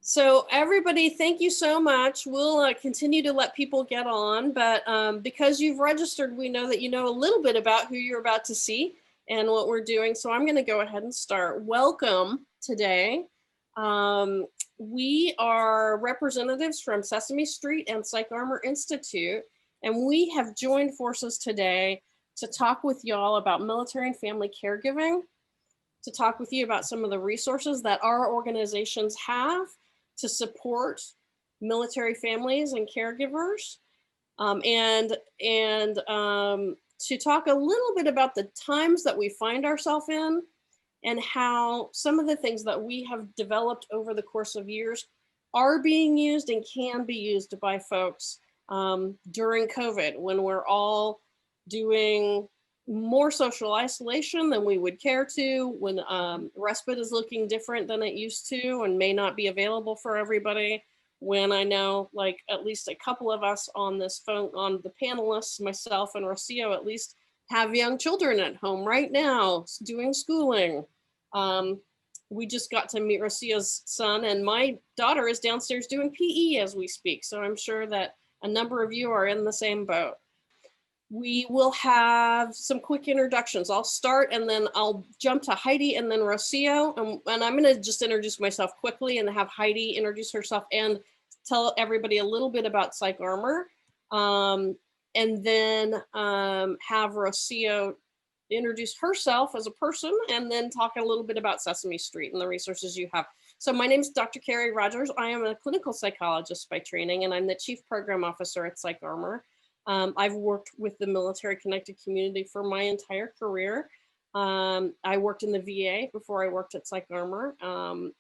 So everybody, thank you so much. We'll continue to let people get on, but because you've registered, we know that you know a little bit about who you're about to see and what we're doing. So I'm going to go ahead and start. Welcome today. We are representatives from Sesame Street and PsychArmor Institute, and we have joined forces today to talk with y'all about military and family caregiving, to talk with you about some of the resources that our organizations have to support military families and caregivers, and to talk a little bit about the times that we find ourselves in and how some of the things that we have developed over the course of years are being used and can be used by folks during COVID, when we're all doing more social isolation than we would care to, when respite is looking different than it used to and may not be available for everybody, when I know like at least a couple of us on this phone, on the panelists, myself and Rocio at least, have young children at home right now doing schooling. We just got to meet Rocio's son, and my daughter is downstairs doing PE as we speak. So I'm sure that a number of you are in the same boat. We will have some quick introductions. I'll start and then I'll jump to Heidi and then Rocio. And I'm going to just introduce myself quickly and have Heidi introduce herself and tell everybody a little bit about PsychArmor. And then have Rocio introduce herself as a person and then talk a little bit about Sesame Street and the resources you have. So my name is Dr. Carie Rodgers. I am a clinical psychologist by training, and I'm the Chief Program Officer at PsychArmor. I've worked with the military connected community for my entire career. I worked in the VA before I worked at PsychArmor,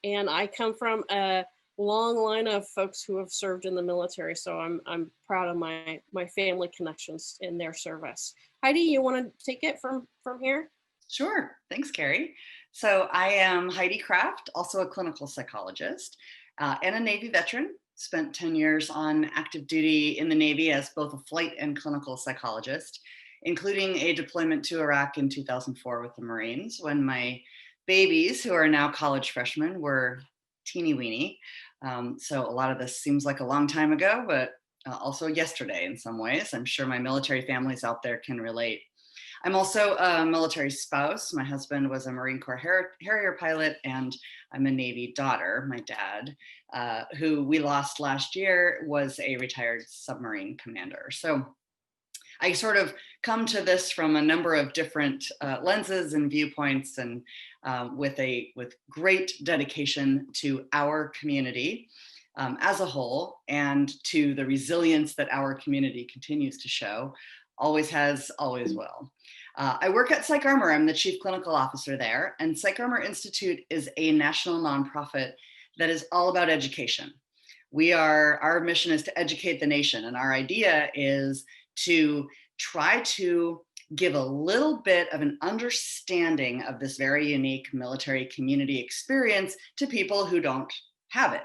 and I come from a long line of folks who have served in the military. So I'm proud of my family connections in their service. Heidi, you want to take it from here? Sure. Thanks, Carie. So I am Heidi Kraft, also a clinical psychologist and a Navy veteran. Spent 10 years on active duty in the Navy as both a flight and clinical psychologist, including a deployment to Iraq in 2004 with the Marines, when my babies, who are now college freshmen, were teeny weeny. So a lot of this seems like a long time ago, but also yesterday in some ways. I'm sure my military families out there can relate. I'm also a military spouse. My husband was a Marine Corps Harrier pilot, and I'm a Navy daughter. My dad, who we lost last year, was a retired submarine commander. So I sort of come to this from a number of different lenses and viewpoints, and with great dedication to our community as a whole, and to the resilience that our community continues to show. Always has, always will. I work at PsychArmor. I'm the Chief Clinical Officer there, and PsychArmor Institute is a national nonprofit that is all about education. Our mission is to educate the nation, and our idea is to try to give a little bit of an understanding of this very unique military community experience to people who don't have it.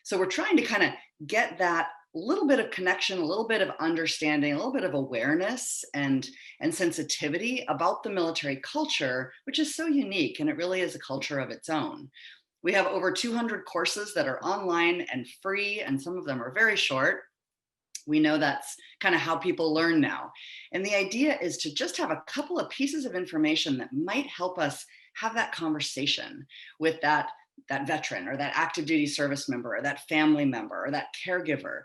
So we're trying to kind of get that little bit of connection, a little bit of understanding, a little bit of awareness and sensitivity about the military culture, which is so unique, and it really is a culture of its own. We have over 200 courses that are online and free, and some of them are very short. We know that's kind of how people learn now. And the idea is to just have a couple of pieces of information that might help us have that conversation with that veteran or that active duty service member or that family member or that caregiver.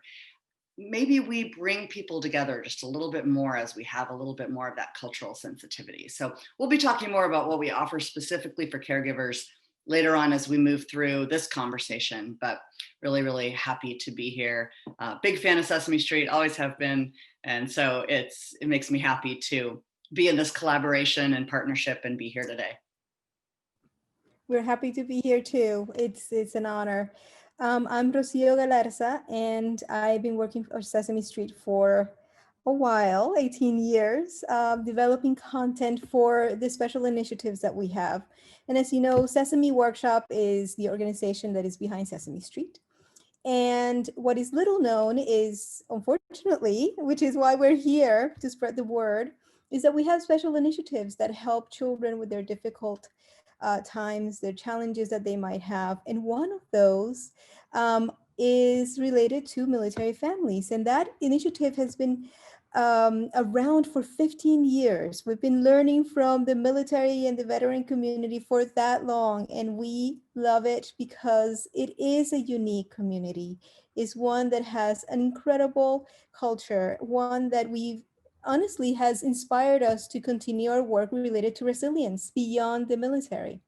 Maybe we bring people together just a little bit more as we have a little bit more of that cultural sensitivity. So we'll be talking more about what we offer specifically for caregivers later on as we move through this conversation, but really, really happy to be here. Big fan of Sesame Street, always have been. And so it makes me happy to be in this collaboration and partnership and be here today. We're happy to be here too. It's an honor. I'm Rocio Galarza, and I've been working for Sesame Street for a while, 18 years, developing content for the special initiatives that we have. And as you know, Sesame Workshop is the organization that is behind Sesame Street. And what is little known is, unfortunately, which is why we're here to spread the word, is that we have special initiatives that help children with their difficult times, their challenges that they might have. And one of those is related to military families. And that initiative has been around for 15 years. We've been learning from the military and the veteran community for that long, and we love it because it is a unique community. It's one that has an incredible culture, one that we've honestly has inspired us to continue our work related to resilience beyond the military.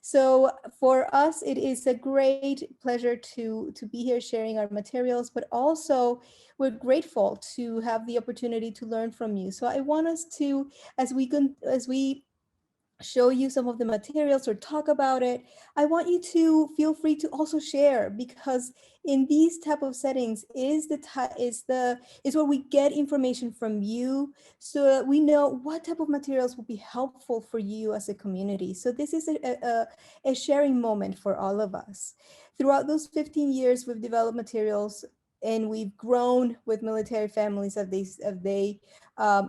So for us, it is a great pleasure to be here sharing our materials, but also we're grateful to have the opportunity to learn from you. So I want us to, as we show you some of the materials or talk about it, I want you to feel free to also share, because in these type of settings is where we get information from you, so that we know what type of materials will be helpful for you as a community. So this is a sharing moment for all of us. Throughout those 15 years, we've developed materials and we've grown with military families as they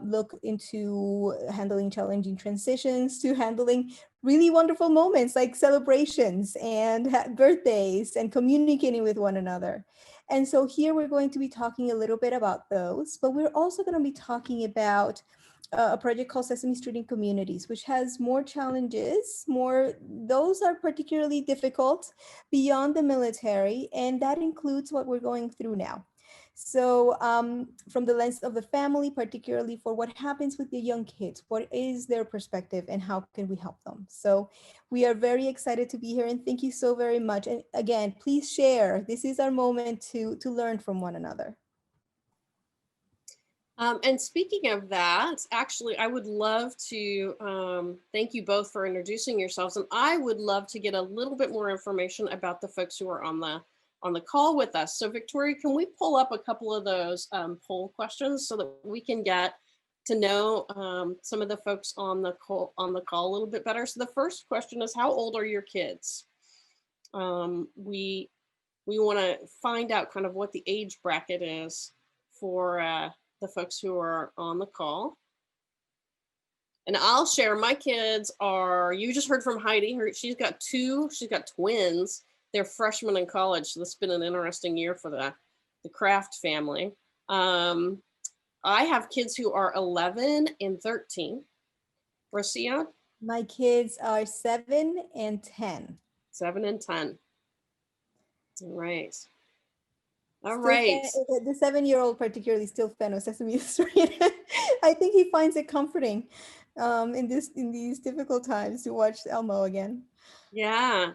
look into handling challenging transitions, to handling really wonderful moments like celebrations and birthdays and communicating with one another. And so here we're going to be talking a little bit about those, but we're also going to be talking about a project called Sesame Street in Communities, which has more challenges, those are particularly difficult beyond the military, and that includes what we're going through now. So from the lens of the family, particularly for what happens with the young kids, what is their perspective and how can we help them? So we are very excited to be here, and thank you so very much. And again, please share. This is our moment to learn from one another. And speaking of that, actually, I would love to thank you both for introducing yourselves. And I would love to get a little bit more information about the folks who are on the call with us. So Victoria, can we pull up a couple of those poll questions so that we can get to know some of the folks on the call a little bit better? So the first question is, how old are your kids? We want to find out kind of what the age bracket is for the folks who are on the call. And I'll share, my kids are, you just heard from Heidi, she's got twins. They're freshmen in college. So this has been an interesting year for the Kraft family. I have kids who are 11 and 13. Rocio? My kids are 7 and 10. 7 and 10. All right. All Still right. The 7-year-old particularly still fan of Sesame Street. I think he finds it comforting in these difficult times to watch Elmo again. Yeah,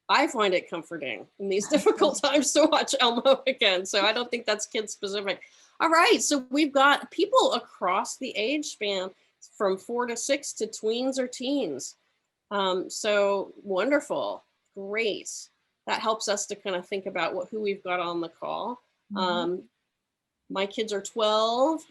I find it comforting in these difficult times to watch Elmo again. So I don't think that's kid specific. All right, so we've got people across the age span from 4 to 6 to tweens or teens. So wonderful, great. That helps us to kind of think about who we've got on the call. My kids are 12.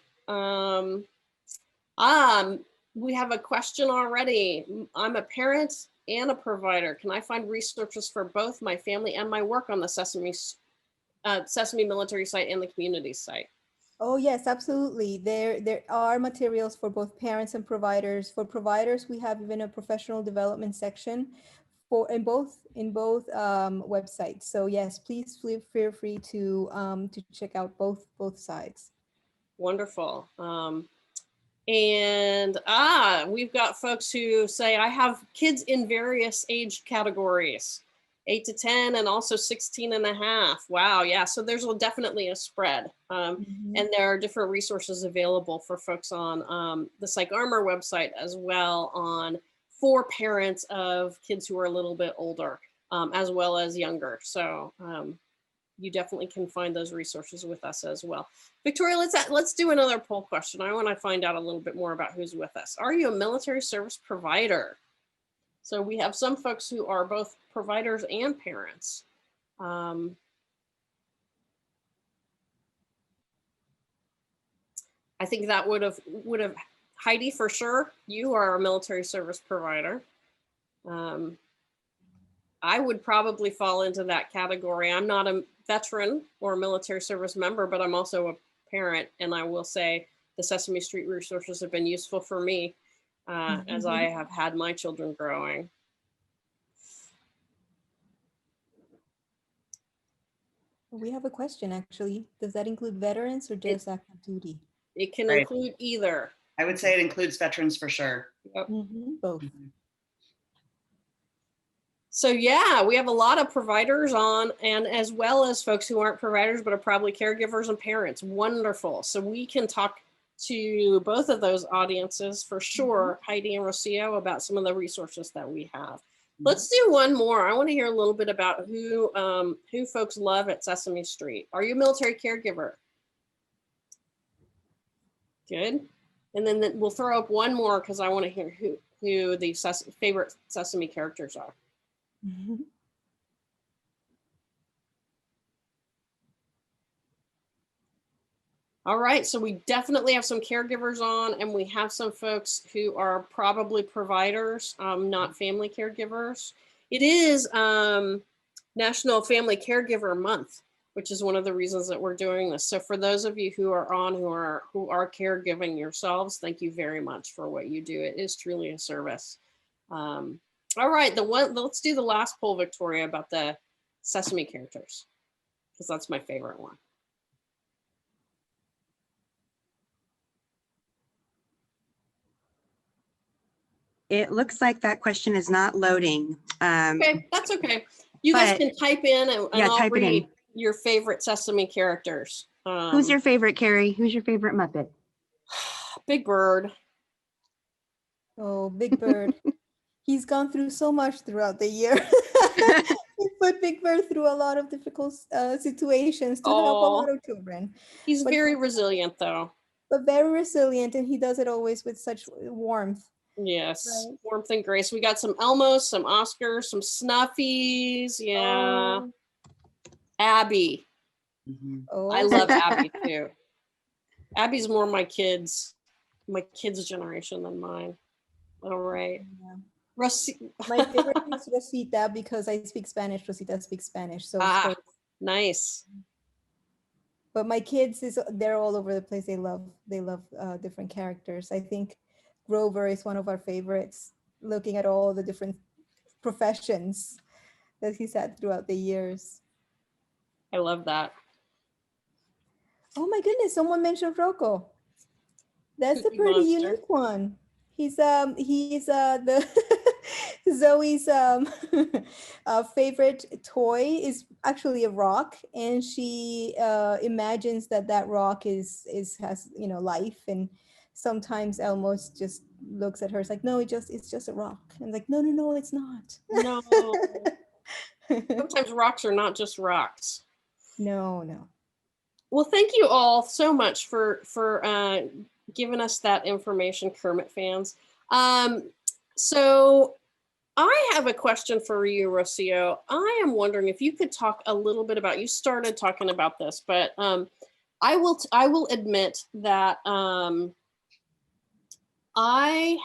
We have a question already. I'm a parent and a provider. Can I find resources for both my family and my work on the Sesame military site and the community site? Oh yes, absolutely. There are materials for both parents and providers. For providers, we have even a professional development section in both websites. So yes, please feel free to check out both sides. Wonderful. And we've got folks who say, I have kids in various age categories, 8 to 10 and also 16 and a half. Wow. Yeah. So there's definitely a spread. And there are different resources available for folks on the PsychArmor website, as well for parents of kids who are a little bit older, as well as younger. So you definitely can find those resources with us as well. Victoria, let's do another poll question. I want to find out a little bit more about who's with us. Are you a military service provider? So we have some folks who are both providers and parents. I think that would have Heidi, for sure. You are a military service provider. I would probably fall into that category. I'm not a veteran or a military service member, but I'm also a parent. And I will say the Sesame Street resources have been useful for me as I have had my children growing. We have a question actually. Does that include veterans or just active duty? It can Right. include either. I would say it includes veterans for sure. Yep. Both. So yeah, we have a lot of providers on, and as well as folks who aren't providers, but are probably caregivers and parents. Wonderful. So we can talk to both of those audiences for sure, Heidi and Rocio, about some of the resources that we have. Let's do one more. I want to hear a little bit about who folks love at Sesame Street. Are you a military caregiver? Good. And then we'll throw up one more because I want to hear who the favorite Sesame characters are. All right, so we definitely have some caregivers on, and we have some folks who are probably providers, not family caregivers. It is National Family Caregiver Month, which is one of the reasons that we're doing this. So for those of you who are on, who are caregiving yourselves, thank you very much for what you do. It is truly a service. All right, let's do the last poll, Victoria, about the Sesame characters, because that's my favorite one. It looks like that question is not loading. Okay, that's okay. You guys can type in and I'll type it read in. your favorite Sesame characters. Who's your favorite, Carie? Who's your favorite Muppet? Big Bird. Oh, Big Bird. He's gone through so much throughout the year. He put Big Bird through a lot of difficult situations to help a lot of children. He's very resilient though. But very resilient, and he does it always with such warmth. Yes, Right. warmth and grace. We got some Elmos, some Oscars, some Snuffies. Yeah. Oh. Abby. Oh. I love Abby too. Abby's more my kids' generation than mine. All right. Yeah. My favorite is Rosita because I speak Spanish. Rosita speaks Spanish. So nice. But my kids they're all over the place. They love different characters. I think Grover is one of our favorites, looking at all the different professions that he's had throughout the years. I love that. Oh my goodness, someone mentioned Rocco. That's a pretty unique one. He's the Zoe's favorite toy is actually a rock, and she imagines that rock has life, and sometimes Elmo's just looks at her, it's like, no, it's just a rock, and like, no, it's not. No. Sometimes rocks are not just rocks. No. Well, thank you all so much for giving us that information, Kermit fans. So I have a question for you, Rocio. I am wondering if you could talk a little bit about, you started talking about this, but I will admit that I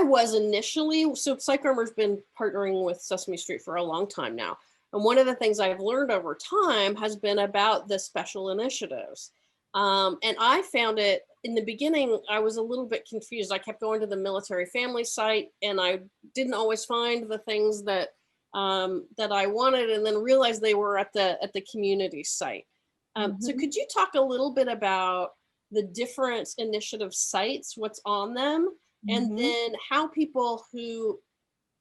was initially, so PsychArmor's been partnering with Sesame Street for a long time now. And one of the things I've learned over time has been about the special initiatives. And I found it, in the beginning, I was a little bit confused. I kept going to the military family site and I didn't always find the things that I wanted, and then realized they were at the community site. So could you talk a little bit about the different initiative sites, what's on them, and then how people who,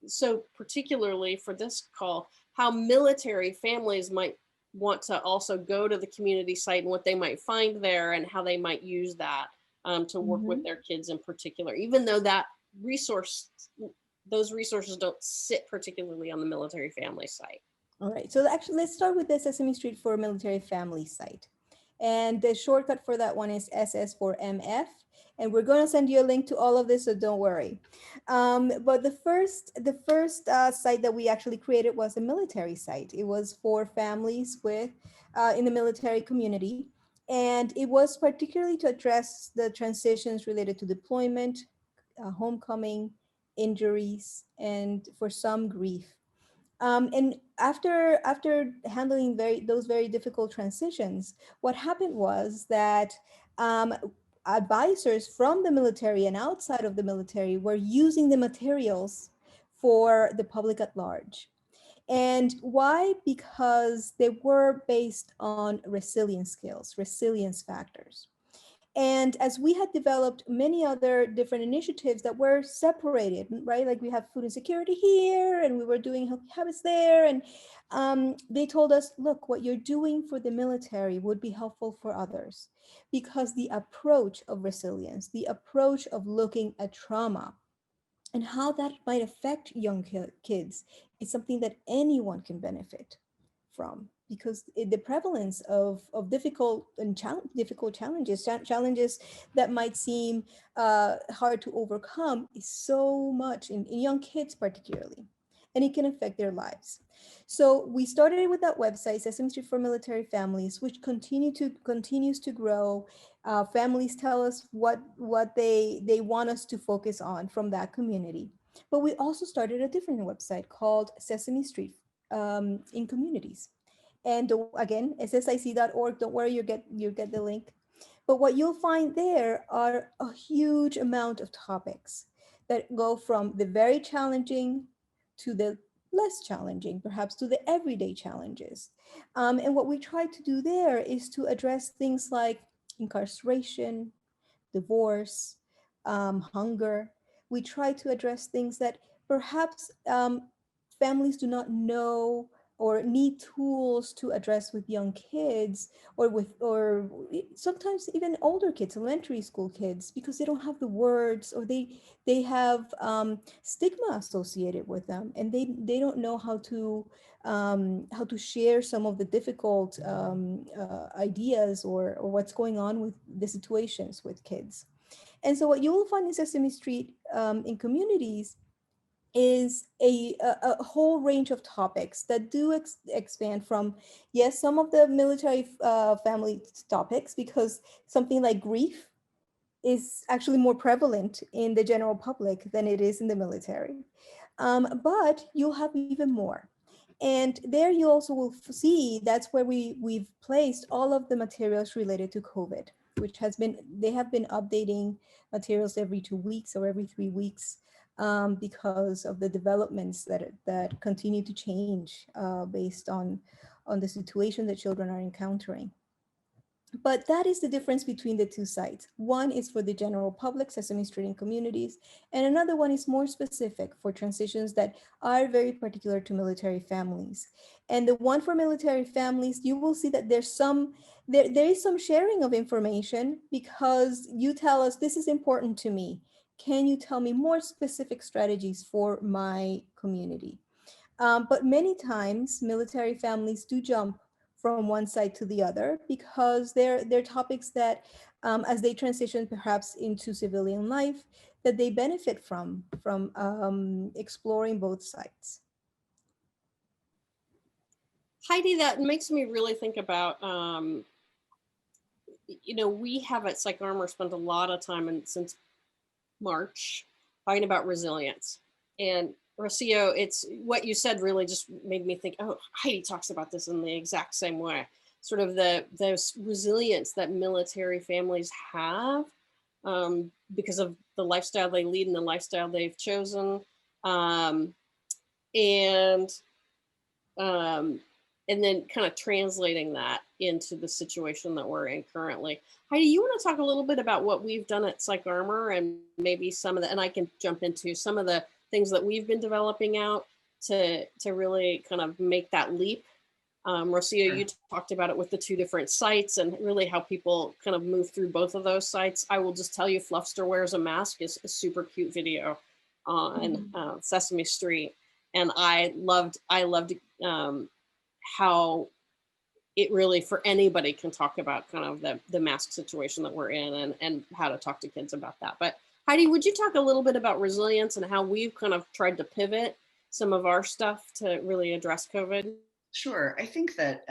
so particularly for this call, how military families might want to also go to the community site and what they might find there and how they might use that to work with their kids in particular, even though those resources don't sit particularly on the military family site. All right, so actually let's start with the Sesame Street for Military Family site. And the shortcut for that one is SS4MF. And we're going to send you a link to all of this, so don't worry. But the first site that we actually created was a military site. It was for families in the military community. And it was particularly to address the transitions related to deployment, homecoming, injuries, and for some grief. And after handling those very difficult transitions, what happened was that advisors from the military and outside of the military were using the materials for the public at large. And why? Because they were based on resilience skills, resilience factors. And as we had developed many other different initiatives that were separated, right? Like we have food insecurity here, and we were doing healthy habits there. And they told us, look, what you're doing for the military would be helpful for others, because the approach of resilience, the approach of looking at trauma and how that might affect young kids is something that anyone can benefit from, because the prevalence of difficult and difficult challenges, challenges that might seem hard to overcome, is so much in young kids particularly, and it can affect their lives. So we started with that website, Sesame Street for Military Families, which continues to grow. Families tell us what they want us to focus on from that community. But we also started a different website called Sesame Street in Communities. And again, ssic.org, don't worry, you get the link. But what you'll find there are a huge amount of topics that go from the very challenging to the less challenging, perhaps to the everyday challenges. And what we try to do there is to address things like incarceration, divorce, hunger. We try to address things that perhaps families do not know or need tools to address with young kids, or sometimes even older kids, elementary school kids, because they don't have the words, or they have stigma associated with them, and they don't know how to share some of the difficult ideas or what's going on with the situations with kids. And so what you will find in Sesame Street in Communities is a whole range of topics that do expand from, yes, some of the military family topics, because something like grief is actually more prevalent in the general public than it is in the military. But you'll have even more. And there you also will see that's where we've placed all of the materials related to COVID, which they have been updating materials every 2 weeks or every 3 weeks, because of the developments that continue to change based on the situation that children are encountering. But that is the difference between the two sites. One is for the general public, Sesame Street and Communities, and another one is more specific for transitions that are very particular to military families. And the one for military families, you will see that there is some sharing of information, because you tell us, this is important to me. Can you tell me more specific strategies for my community? But many times military families do jump from one side to the other, because they're topics that, as they transition perhaps into civilian life, that they benefit from exploring both sides. Heidi, that makes me really think about, we have at PsychArmor spent a lot of time since March talking about resilience. And Rocio, it's what you said really just made me think, oh, Heidi talks about this in the exact same way. Sort of the resilience that military families have because of the lifestyle they lead and the lifestyle they've chosen. And then kind of translating that into the situation that we're in currently. Heidi, you want to talk a little bit about what we've done at PsychArmor, and maybe some of the, and I can jump into some of the things that we've been developing out to really kind of make that leap. Rocio, Sure. you talked about it with the 2 different sites and really how people kind of move through both of those sites. I will just tell you, Fluffster Wears a Mask is a super cute video on Sesame Street. And I loved how it really, for anybody, can talk about kind of the mask situation that we're in and how to talk to kids about that. But Heidi, would you talk a little bit about resilience and how we've kind of tried to pivot some of our stuff to really address COVID? Sure. I think that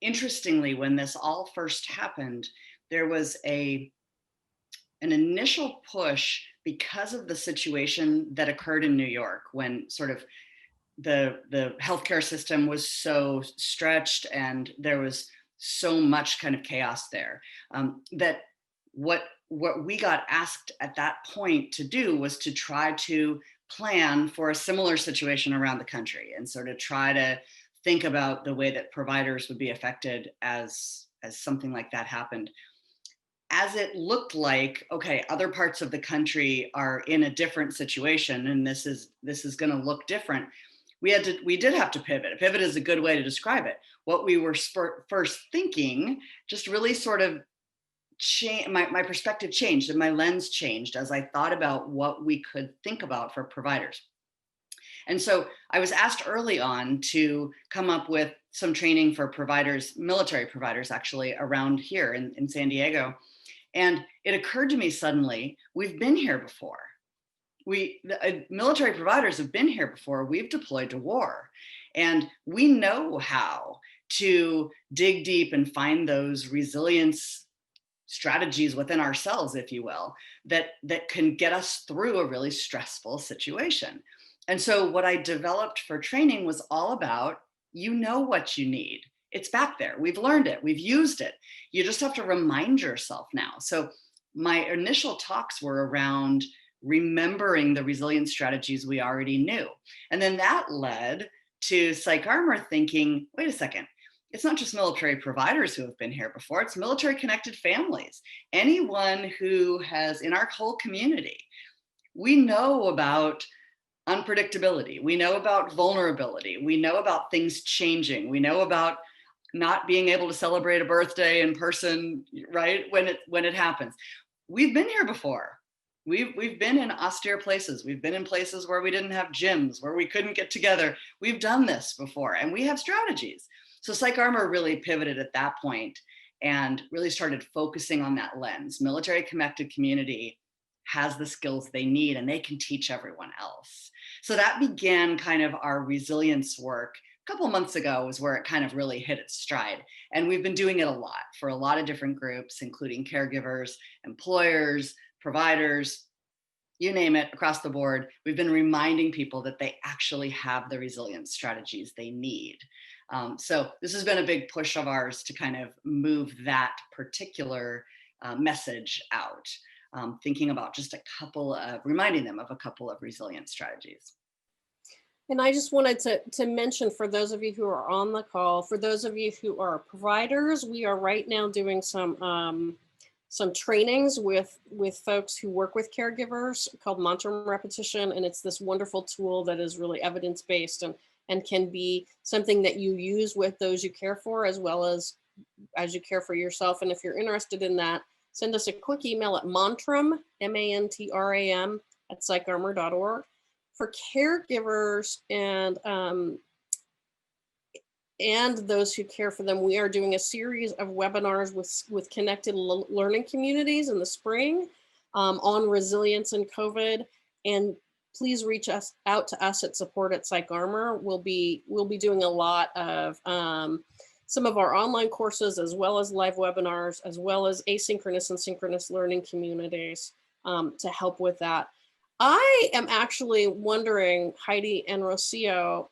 interestingly, when this all first happened, there was an initial push because of the situation that occurred in New York, when sort of the healthcare system was so stretched and there was so much kind of chaos there, that what we got asked at that point to do was to try to plan for a similar situation around the country and sort of try to think about the way that providers would be affected as something like that happened. As it looked like, okay, other parts of the country are in a different situation, and this is going to look different. We did have to pivot. A pivot is a good way to describe it. What we were first thinking just really sort of changed. My perspective changed and my lens changed as I thought about what we could think about for providers. And so I was asked early on to come up with some training for providers, military providers actually, around here in San Diego. And it occurred to me suddenly, we've been here before. Military providers have been here before. We've deployed to war. And we know how to dig deep and find those resilience strategies within ourselves, if you will, that can get us through a really stressful situation. And so what I developed for training was all about, you know what you need. It's back there. We've learned it. We've used it. You just have to remind yourself now. So my initial talks were around remembering the resilience strategies we already knew. And then that led to PsychArmor thinking, wait a second, it's not just military providers who have been here before, it's military connected families. Anyone who has, in our whole community, we know about unpredictability. We know about vulnerability. We know about things changing. We know about not being able to celebrate a birthday in person, right? When it happens. We've been here before. We've been in austere places. We've been in places where we didn't have gyms, where we couldn't get together. We've done this before, and we have strategies. So PsychArmor really pivoted at that point and really started focusing on that lens. Military connected community has the skills they need, and they can teach everyone else. So that began kind of our resilience work. A couple of months ago was where it kind of really hit its stride. And we've been doing it a lot for a lot of different groups, including caregivers, employers, providers, you name it, across the board. We've been reminding people that they actually have the resilience strategies they need. So this has been a big push of ours to kind of move that particular message out, thinking about just reminding them of a couple of resilience strategies. And I just wanted to mention, for those of you who are on the call, for those of you who are providers, we are right now doing some trainings with folks who work with caregivers called mantra repetition. And it's this wonderful tool that is really evidence-based and can be something that you use with those you care for, as well as you care for yourself. And if you're interested in that, send us a quick email at mantram, MANTRAM, at psycharmor.org. For caregivers and those who care for them, we are doing a series of webinars with connected learning communities in the spring on resilience and COVID. And please reach out to us at support@PsychArmor. We'll be doing a lot of some of our online courses, as well as live webinars, as well as asynchronous and synchronous learning communities to help with that. I am actually wondering, Heidi and Rocio,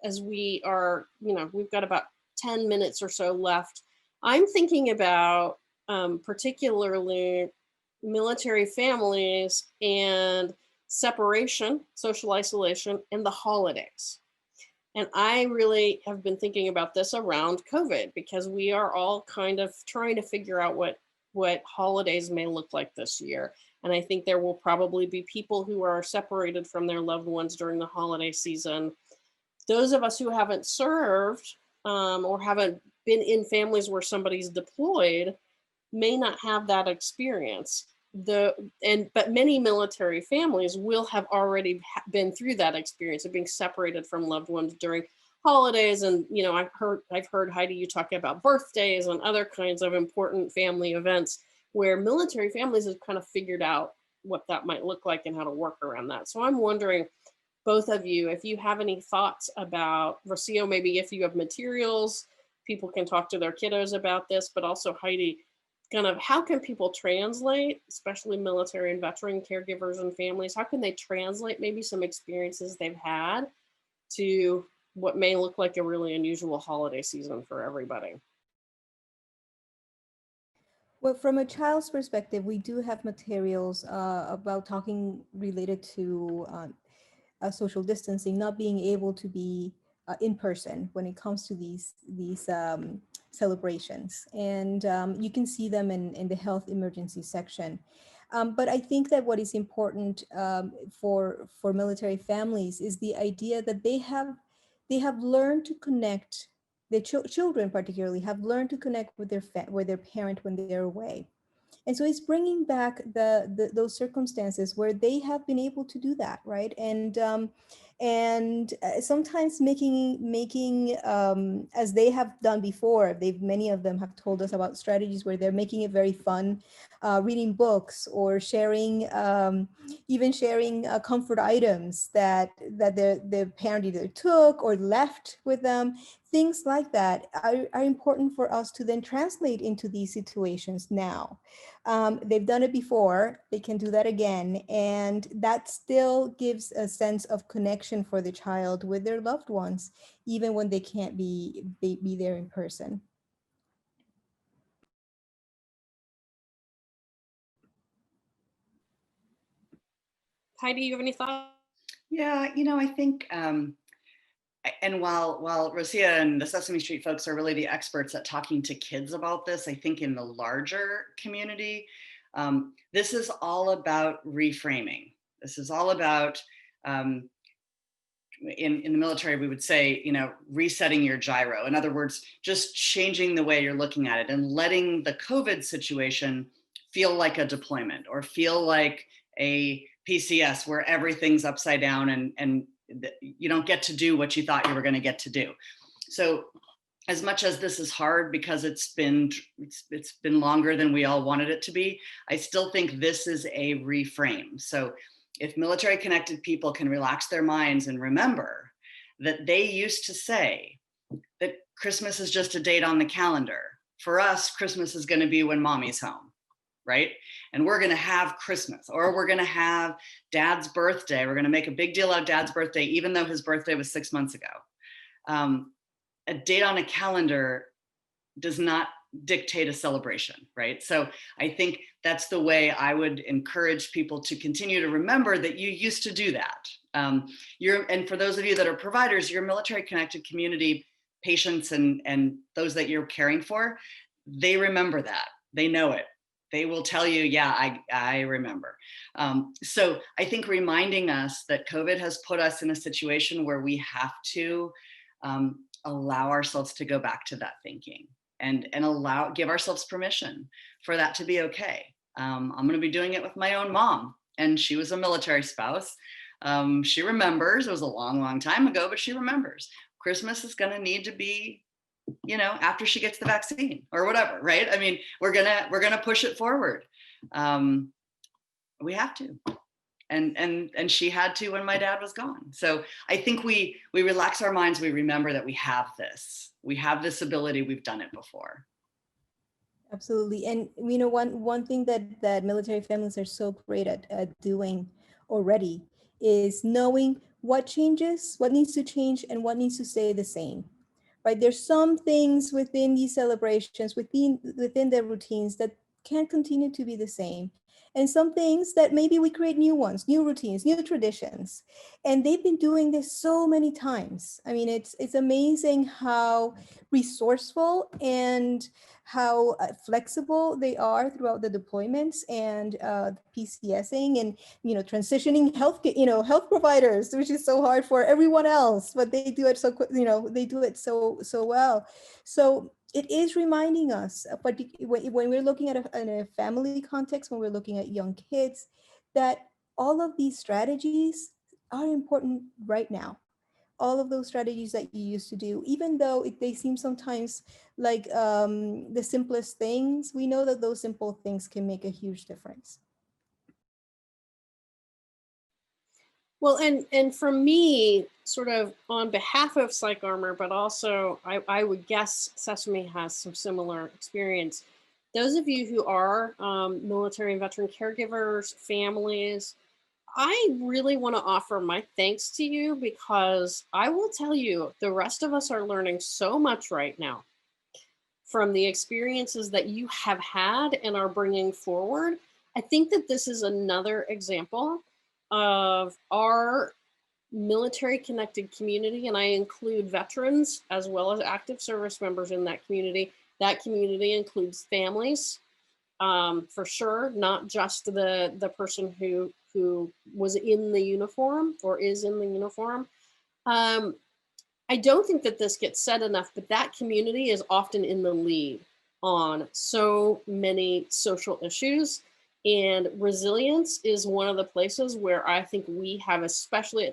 as we are, we've got about 10 minutes or so left. I'm thinking about particularly military families and separation, social isolation, and the holidays. And I really have been thinking about this around COVID, because we are all kind of trying to figure out what holidays may look like this year. And I think there will probably be people who are separated from their loved ones during the holiday season. Those of us who haven't served or haven't been in families where somebody's deployed may not have that experience. But many military families will have already been through that experience of being separated from loved ones during holidays. And I've heard Heidi, you talk about birthdays and other kinds of important family events where military families have kind of figured out what that might look like and how to work around that. So I'm wondering, both of you, if you have any thoughts about, Rocio, maybe if you have materials, people can talk to their kiddos about this, but also Heidi, kind of how can people translate, especially military and veteran caregivers and families, how can they translate maybe some experiences they've had to what may look like a really unusual holiday season for everybody? Well, from a child's perspective, we do have materials about talking related to social distancing, not being able to be in person when it comes to these celebrations, and you can see them in the health emergency section. But I think that what is important for military families is the idea that they have learned to connect. The children particularly have learned to connect with with their parent when they're away, and so it's bringing back those circumstances where they have been able to do that, right? And sometimes making as they have done before. Many of them have told us about strategies where they're making it very fun, reading books or even sharing comfort items that their parent either took or left with them. Things like that are important for us to then translate into these situations now. They've done it before, they can do that again. And that still gives a sense of connection for the child with their loved ones, even when they can't be there in person. Heidi, you have any thoughts? Yeah, I think, and while Rocio and the Sesame Street folks are really the experts at talking to kids about this, I think in the larger community, this is all about reframing. This is all about, in the military, we would say, resetting your gyro. In other words, just changing the way you're looking at it and letting the COVID situation feel like a deployment or feel like a PCS where everything's upside down and you don't get to do what you thought you were going to get to do. So as much as this is hard because it's been longer than we all wanted it to be, I still think this is a reframe. So if military connected people can relax their minds and remember that they used to say that Christmas is just a date on the calendar. For us, Christmas is going to be when mommy's home, right? And we're going to have Christmas, or we're going to have dad's birthday. We're going to make a big deal out of dad's birthday, even though his birthday was 6 months ago. A date on a calendar does not dictate a celebration, right? So I think that's the way I would encourage people to continue to remember that you used to do that. And for those of you that are providers, your military connected community patients and those that you're caring for, they remember that, they know it. They will tell you, yeah, I remember. So I think reminding us that COVID has put us in a situation where we have to allow ourselves to go back to that thinking and give ourselves permission for that to be okay. I'm going to be doing it with my own mom, and she was a military spouse. She remembers, it was a long, long time ago, but she remembers Christmas is going to need to be, after she gets the vaccine or whatever, right? I mean, we're gonna push it forward. We have to. And she had to when my dad was gone. So I think we relax our minds. We remember that we have this ability. We've done it before. Absolutely. And one thing that military families are so great at doing already is knowing what changes, what needs to change, and what needs to stay the same. Right? There's some things within these celebrations, within their routines that can't continue to be the same. And some things that maybe we create new ones, new routines, new traditions. And they've been doing this so many times. I mean, it's amazing how resourceful and how flexible they are throughout the deployments and PCSing and transitioning health providers, which is so hard for everyone else, but they do it so quick, they do it so well. So it is reminding us, but when we're looking at a family context, when we're looking at young kids, that all of these strategies are important right now. All of those strategies that you used to do, even though they seem sometimes like the simplest things, we know that those simple things can make a huge difference. Well, and for me, sort of on behalf of PsychArmor, but also I would guess Sesame has some similar experience. Those of you who are military and veteran caregivers, families, I really want to offer my thanks to you, because I will tell you, the rest of us are learning so much right now. from the experiences that you have had and are bringing forward. I think that this is another example of our military connected community, and I include veterans as well as active service members in that community. That community includes families, for sure, not just the person who was in the uniform or is in the uniform. I don't think that this gets said enough, but that community is often in the lead on so many social issues. And resilience is one of the places where I think we have, especially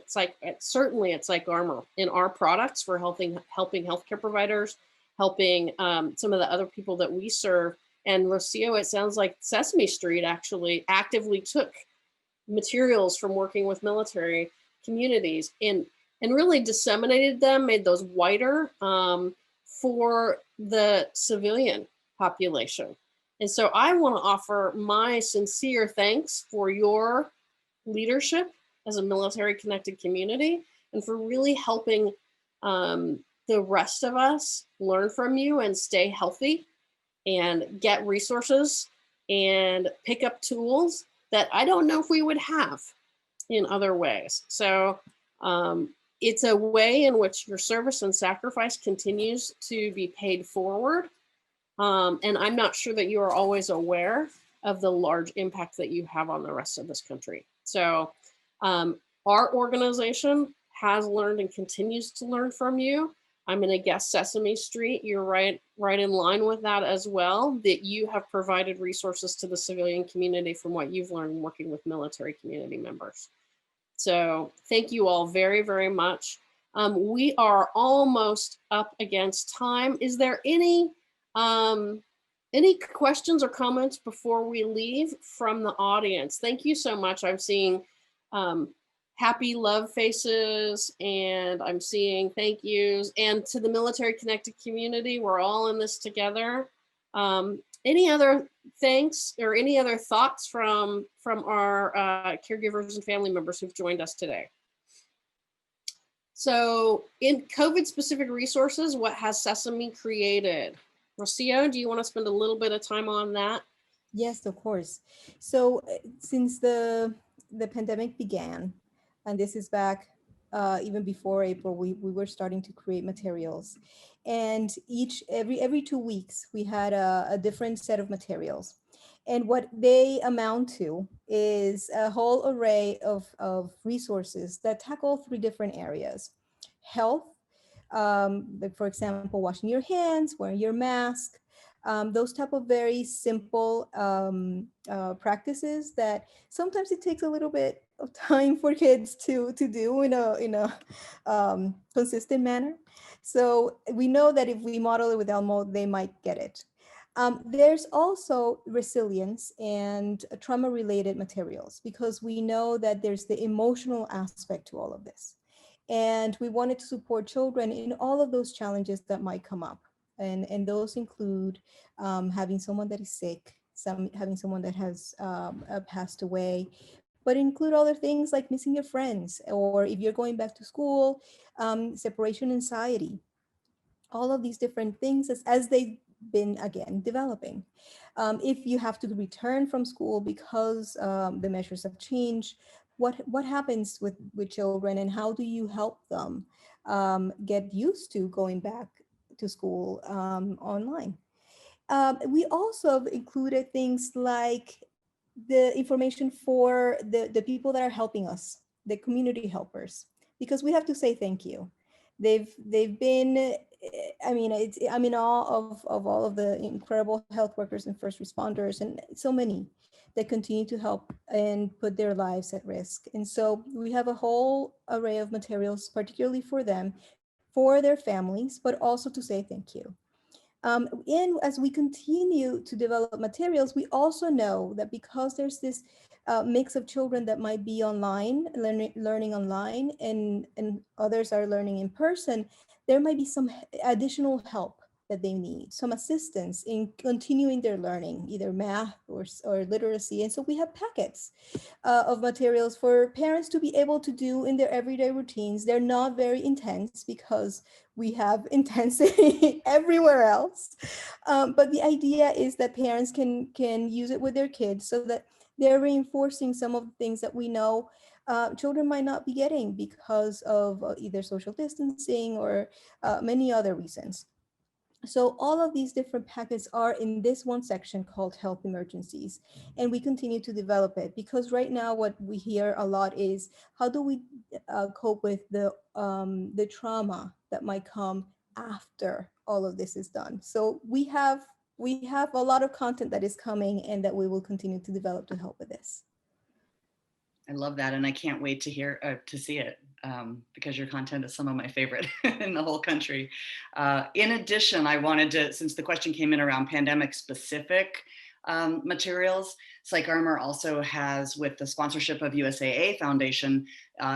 certainly at PsychArmor, in our products for helping healthcare providers, helping some of the other people that we serve. And Rocio, it sounds like Sesame Street actually actively took materials from working with military communities and really disseminated them, made those wider for the civilian population. And so I want to offer my sincere thanks for your leadership as a military connected community and for really helping the rest of us learn from you and stay healthy and get resources and pick up tools that I don't know if we would have in other ways. So it's a way in which your service and sacrifice continues to be paid forward. And I'm not sure that you are always aware of the large impact that you have on the rest of this country. So our organization has learned and continues to learn from you. I'm going to guess Sesame Street, you're right in line with that as well, that you have provided resources to the civilian community from what you've learned working with military community members. So thank you all very, very much. We are almost up against time. Is there any questions or comments before we leave from the audience? Thank you so much. I'm seeing happy love faces, and I'm seeing thank yous. And to the military connected community, we're all in this together. Any other thanks or any other thoughts from our caregivers and family members who've joined us today? So in COVID specific resources, what has Sesame created? Rocio, do you want to spend a little bit of time on that? Yes, of course. So since the pandemic began, and this is back even before April, we were starting to create materials. And every 2 weeks, we had a different set of materials. And what they amount to is a whole array of resources that tackle 3 different areas: health, like for example, washing your hands, wearing your mask, those type of very simple practices that sometimes it takes a little bit of time for kids to do in a consistent manner. So we know that if we model it with Elmo, they might get it. There's also resilience and trauma-related materials, because we know that there's the emotional aspect to all of this. And we wanted to support children in all of those challenges that might come up. And those include having someone that is sick, having someone that has passed away, but include other things like missing your friends, or if you're going back to school, separation anxiety, all of these different things as they've been, again, developing. If you have to return from school because the measures have changed, what happens with children, and how do you help them get used to going back to school online? We also included things like the information for the people that are helping us, the community helpers, because we have to say thank you. They've been, I'm in awe of all of the incredible health workers and first responders, and so many that continue to help and put their lives at risk. And so we have a whole array of materials, particularly for them, for their families, but also to say thank you. And as we continue to develop materials, we also know that because there's this mix of children that might be online, learning online, and others are learning in person, there might be some additional help that they need, some assistance in continuing their learning, either math or literacy. And so we have packets of materials for parents to be able to do in their everyday routines. They're not very intense because we have intensity everywhere else. But the idea is that parents can use it with their kids so that they're reinforcing some of the things that we know children might not be getting because of either social distancing or many other reasons. So all of these different packets are in this one section called Health Emergencies. And we continue to develop it because right now what we hear a lot is how do we cope with the trauma that might come after all of this is done. So we have a lot of content that is coming and that we will continue to develop to help with this. I love that, and I can't wait to see it because your content is some of my favorite in the whole country. In addition, I wanted to, since the question came in around pandemic-specific materials, PsychArmor also has, with the sponsorship of USAA Foundation,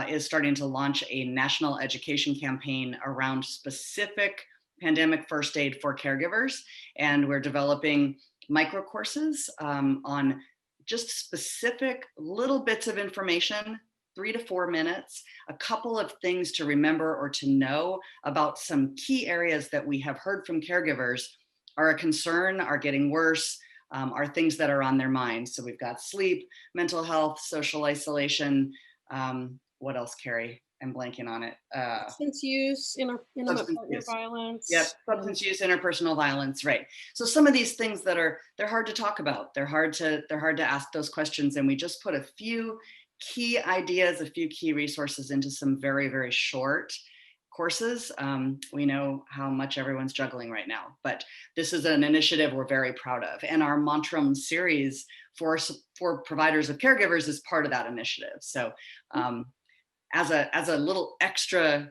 is starting to launch a national education campaign around specific pandemic first aid for caregivers, and we're developing micro courses on just specific little bits of information, 3 to 4 minutes, a couple of things to remember or to know about some key areas that we have heard from caregivers are a concern, are getting worse, are things that are on their minds. So we've got sleep, mental health, social isolation. What else, Carie? I'm blanking on it. Substance use, intimate partner violence. Yep, substance use, interpersonal violence, right. So some of these things they're hard to talk about. They're hard to ask those questions. And we just put a few key ideas, a few key resources into some very, very short courses. We know how much everyone's juggling right now, but this is an initiative we're very proud of. And our Montrum series for providers of caregivers is part of that initiative. So as a little extra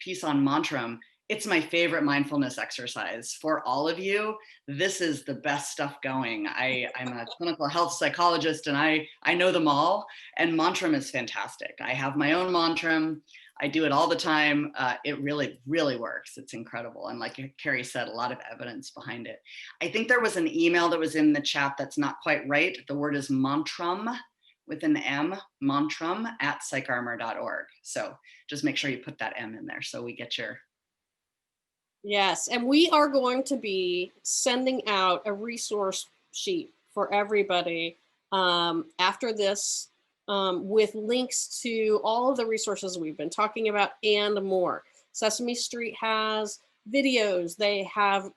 piece on Montrum, it's my favorite mindfulness exercise. For all of you, this is the best stuff going. I'm a clinical health psychologist and I know them all, and Montrum is fantastic. I have my own Montrum. I do it all the time. It really, really works. It's incredible. And like Carie said, a lot of evidence behind it. I think there was an email that was in the chat that's not quite right. The word is Montrum, with an M, Montrum at PsychArmor.org. So just make sure you put that M in there so we get your. Yes, and we are going to be sending out a resource sheet for everybody after this with links to all of the resources we've been talking about and more. Sesame Street has videos, they have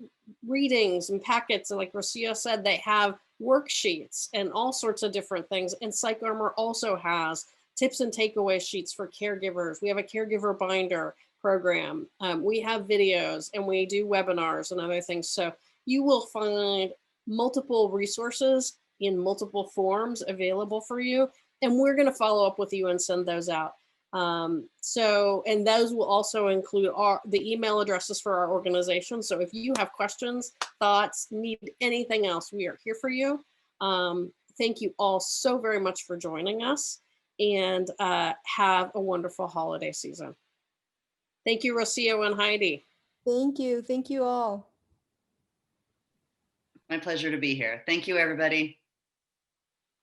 readings and packets, and like Rocio said, they have worksheets and all sorts of different things. And PsychArmor also has tips and takeaway sheets for caregivers. We have a caregiver binder program. We have videos and we do webinars and other things. So you will find multiple resources in multiple forms available for you. And we're going to follow up with you and send those out. And those will also include the email addresses for our organization. So if you have questions, thoughts, need anything else, we are here for you. Thank you all so very much for joining us, and have a wonderful holiday season. Thank you, Rocio and Heidi. Thank you. Thank you all. My pleasure to be here. Thank you, everybody.